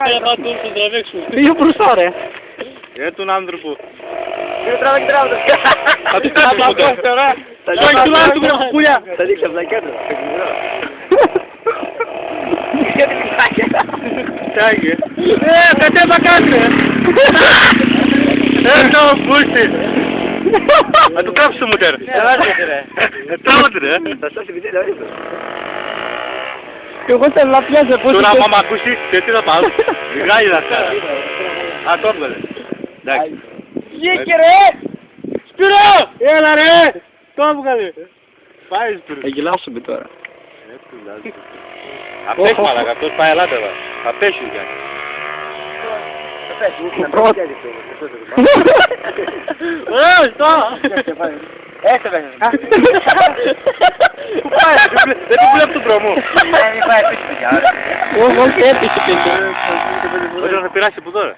Θα του τραβήξουμε. Πιο μπροστά ρε. Τον άνθρωπο. Τράβα. Θα του τραβήξουμε τώρα. Όχι του άνθρωπο πουλιά. Θα δείξω από τα κέντρα. Τάγε. Κατέβα κάτω. Το πούστη. Θα του κάψω μου τέρα. Τράβατε ρε. Θα σώσει βιντεο δηλαδή. Εγώ θέλω να πιάσω πώς Τώρα άμα μ' ακούσεις και τι θα πάω. Βγάλει τα αυτά. Α, το έβγαλε. Εντάξει. Βγήκε ρε! Σπύρο! Έλα ρε! Το έβγαλε. Πάει Σπύρο. Γελάσουμε τώρα. Απέχει μαλάκα, αυτός πάει ελάτε εδώ. Απέχει για. Έστε μέσα. Δεν του βλέπω τον δρόμο. Μην πάει πίσω παιδιά. Όχι έπεισε πίσω. Μπορεί να περάσει από τώρα.